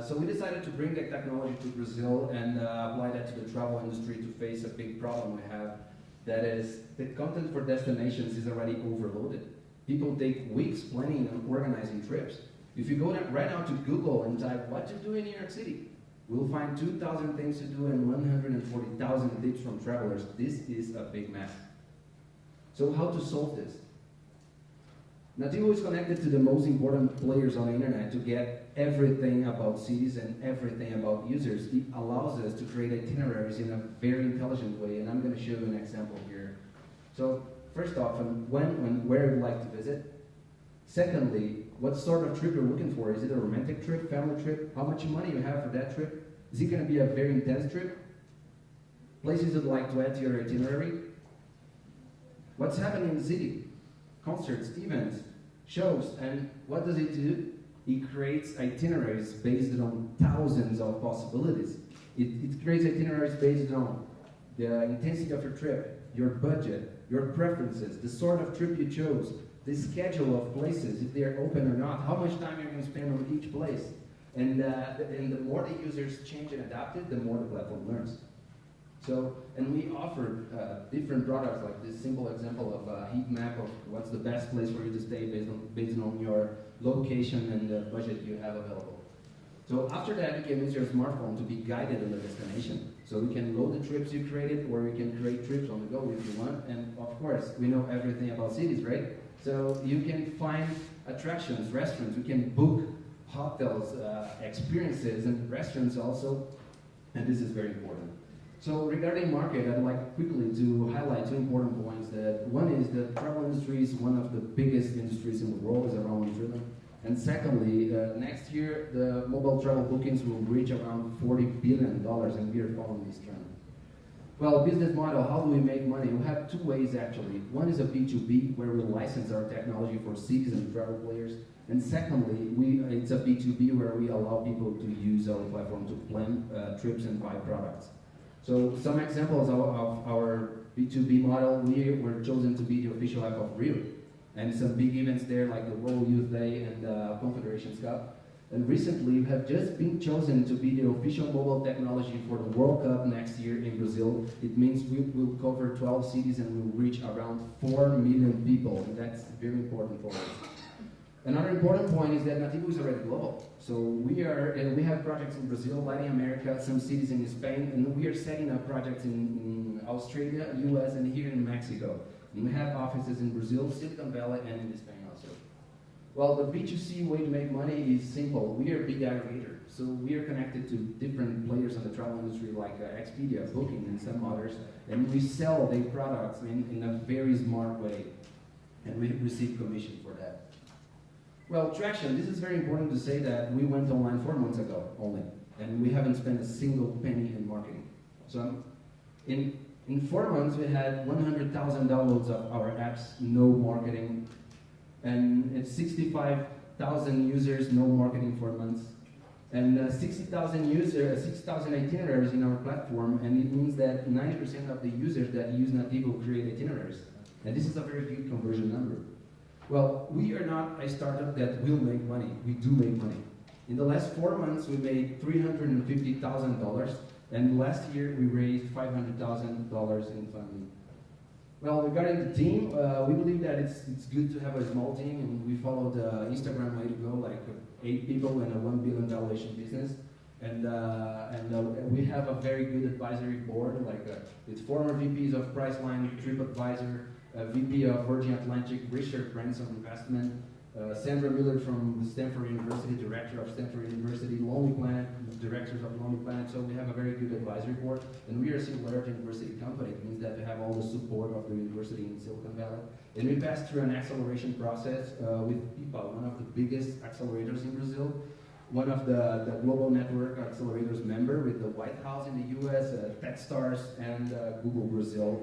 So we decided to bring that technology to Brazil and apply that to the travel industry to face a big problem we have That is, the content for destinations is already overloaded. People take weeks planning and organizing trips. If you go right now to Google and type what to do in New York City, we'll find 2,000 things to do and 140,000 tips from travelers. This is a big mess. So how to solve this? Nativo is connected to the most important players on the internet to get everything about cities and everything about users. It allows us to create itineraries in a very intelligent way, and I'm going to show you an example here. So first off, when, where you'd like to visit. Secondly, what sort of trip you're looking for. Is it a romantic trip, family trip? How much money you have for that trip? Is it going to be a very intense trip? Places you'd like to add to your itinerary? What's happening in the city? Concerts, events, shows, and what does it do? It creates itineraries based on thousands of possibilities. It creates itineraries based on the intensity of your trip, your budget, your preferences, the sort of trip you chose, the schedule of places, if they are open or not, how much time you're going to spend on each place. And the more the users change and adapt it, the more the platform learns. So, and we offer different products, like this simple example of a heat map of what's the best place for you to stay based on your location and the budget you have available. So after that, you can use your smartphone to be guided on the destination. So we can load the trips you created, or we can create trips on the go if you want. And of course, we know everything about cities, right? So you can find attractions, restaurants, we can book hotels, experiences, and restaurants also. And this is very important. So regarding market, I'd like quickly to highlight two important points. That one is the travel industry is one of the biggest industries in the world, is around $1 trillion. And secondly, next year the mobile travel bookings will reach around $40 billion, and we are following this trend. Well, business model, how do we make money? We have two ways actually. One is a B2B, where we license our technology for cities and travel players. And secondly, it's a B2B where we allow people to use our platform to plan trips and buy products. So some examples of our B2B model, we were chosen to be the official app of Rio. And some big events there like the World Youth Day and the Confederations Cup. And recently we have just been chosen to be the official mobile technology for the World Cup next year in Brazil. It means we will cover 12 cities and we'll reach around 4 million people. And that's very important for us. Another important point is that Nativo is already global. So we have projects in Brazil, Latin America, some cities in Spain, and we are setting up projects in Australia, US, and here in Mexico. And we have offices in Brazil, Silicon Valley, and in Spain also. Well, the B2C way to make money is simple. We are a big aggregator. So we are connected to different players in the travel industry like Expedia, Booking, and some others. And we sell their products in a very smart way. And we receive commission for that. Well, traction. This is very important to say that we went online 4 months ago only, and we haven't spent a single penny in marketing. So in 4 months, we had 100,000 downloads of our apps, no marketing, and it's 65,000 users, no marketing for months, and 60,000 itineraries in our platform, and it means that 90% of the users that use Nativo create itineraries, and this is a very good conversion number. Well, we are not a startup that will make money. We do make money. In the last 4 months, we made $350,000, and last year we raised $500,000 in funding. Well, regarding the team, we believe that it's good to have a small team, and we follow the Instagram way to go, like 8 people in a $1 billion valuation business. And we have a very good advisory board, like with former VPs of Priceline, TripAdvisor, VP of Virgin Atlantic, Richard Branson Investment, Sandra Miller from Stanford University, Director of Stanford University, Lonely Planet, Directors of Lonely Planet. So we have a very good advisory board, and we are a singularity university company. It means that we have all the support of the university in Silicon Valley. And we passed through an acceleration process with PIPA, one of the biggest accelerators in Brazil, one of the global network accelerators member with the White House in the US, Techstars, and Google Brazil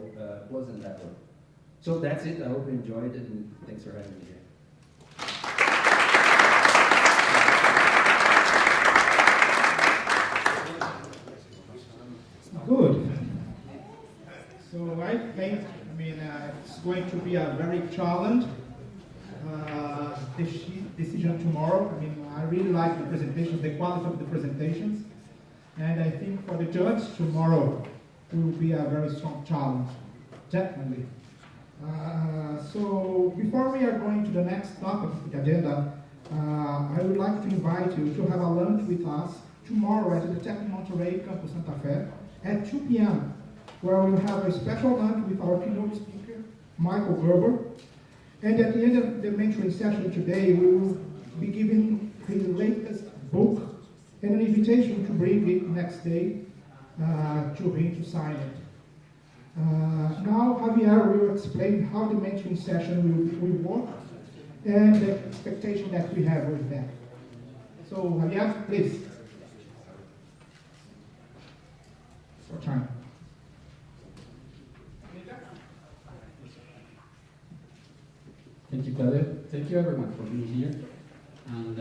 Plus and Network. So that's it. I hope you enjoyed it, and thanks for having me here. Good. So I think, it's going to be a very challenge decision tomorrow. I really like the presentations, the quality of the presentations, and I think for the judge tomorrow will be a very strong challenge. definitely. So before we are going to the next topic of the agenda, I would like to invite you to have a lunch with us tomorrow at the Tech Monterey Campus Santa Fe at 2 p.m., where we will have a special lunch with our keynote speaker, Michael Gerber. And at the end of the mentoring session today, we will be giving his latest book and an invitation to bring it next day to him to sign it. Now Javier will explain how the mentoring session will work and the expectation that we have with that. So Javier, please. Your time. Thank you, Claudia. Thank you everyone for being here. And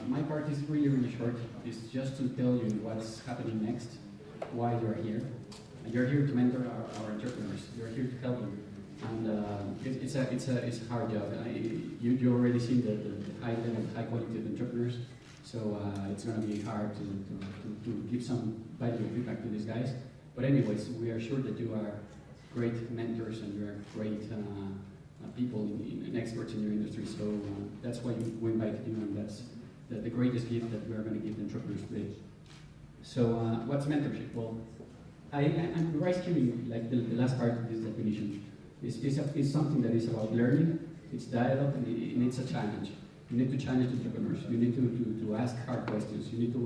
my part is really, really short. It's just to tell you what's happening next, why you're here. You're here to mentor our entrepreneurs. You're here to help them. And it's a hard job. You already seen the high level, high quality of entrepreneurs. So it's going to be hard to give some valuable feedback to these guys. But anyways, we are sure that you are great mentors and you are great people and experts in your industry. So that's why we invited you, and that's the greatest gift that we are going to give the entrepreneurs today. So what's mentorship? Well, I'm right here, like the last part of this definition. It's something that is about learning, it's dialogue, and it's a challenge. You need to challenge entrepreneurs. You need to ask hard questions. You need to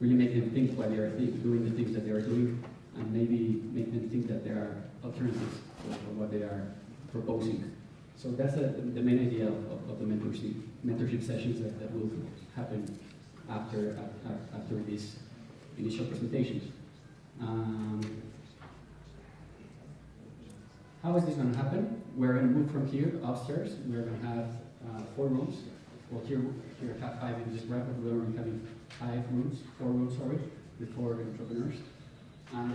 really make them think while they are doing the things that they are doing, and maybe make them think that there are alternatives for what they are proposing. So that's the main idea of the mentorship sessions that will happen after these initial presentations. How is this going to happen? We're going to move from here upstairs. We're going to have 4 rooms. Well, here we have 5 in this bracket. We're only having 4 rooms, with 4 entrepreneurs. And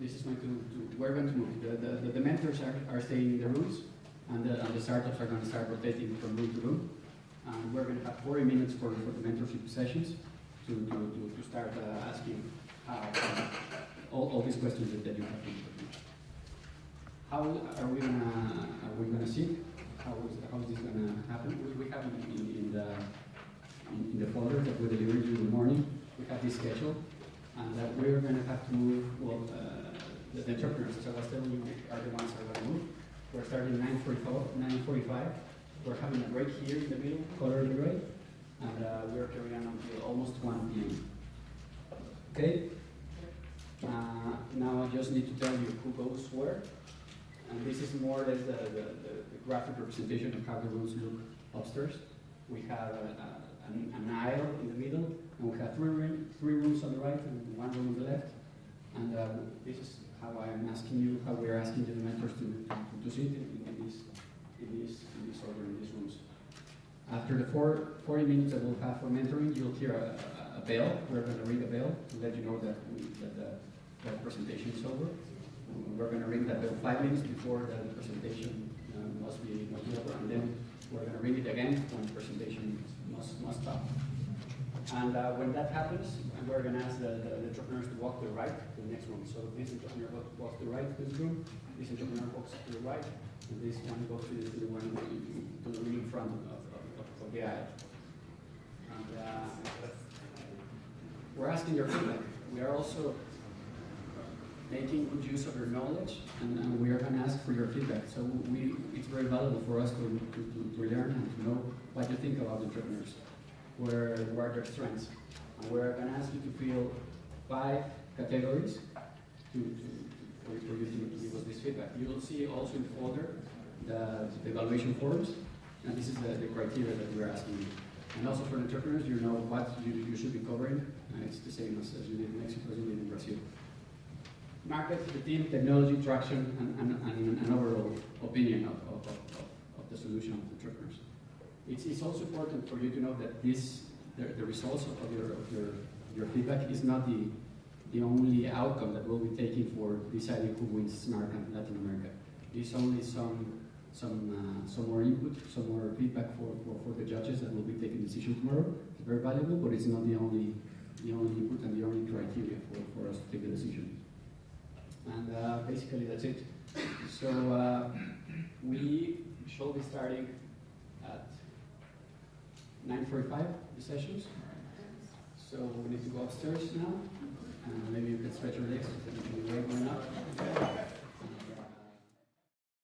this is going to we're going to move. The mentors are staying in the rooms, and the startups are going to start rotating from room to room. And we're going to have 40 minutes for the mentorship sessions to start asking all these questions that you have. How are we gonna see? How is this gonna happen? We have in the folder that we delivered you in the morning. We have this schedule, and we're gonna have to move. Well, the entrepreneurs, as I was telling you, are the ones that are gonna move. We're starting 9:45. We're having a break here in the middle, color the gray, and we're carrying on until almost 1 p.m. Okay. Now I just need to tell you who goes where. And this is more or less the graphic representation of how the rooms look upstairs. We have an aisle in the middle, and we have 3 rooms on the right and 1 room on the left. And this is how I'm asking you, how we're asking the mentors to sit in this order, in these rooms. After the 40 minutes that we'll have for mentoring, you'll hear a bell. We're going to ring a bell to let you know that the presentation is over. We're going to ring that bell 5 minutes before the presentation must be over, and then we're going to ring it again when the presentation must stop. And when that happens, we're going to ask the entrepreneurs to walk to the right to the next room. So this entrepreneur walks to the right to this room, this entrepreneur walks to the right, and this one goes to the one to the room in front of the aisle. And we're asking your feedback. We are also making good use of your knowledge, and we are going to ask for your feedback. So it's very valuable for us to learn and to know what you think about entrepreneurs, where are their strengths. And we're going to ask you to fill 5 categories for you to give us this feedback. You will see also in the folder the evaluation forms, and this is the criteria that we're asking you. And also for the entrepreneurs, you know what you should be covering, and it's the same as you did in Mexico, as you did in Brazil. Market, the team, technology, traction, and an overall opinion of the solution of the entrepreneurs. It's also important for you to know that the results of your feedback is not the only outcome that we'll be taking for deciding who wins SmartCamp Latin America. It's only some more input, some more feedback for the judges that will be taking decision tomorrow. It's very valuable, but it's not the only input and the only criteria for us to take a decision. And basically that's it. So we shall be starting at 9:45, the sessions. So we need to go upstairs now, and maybe you can stretch your legs.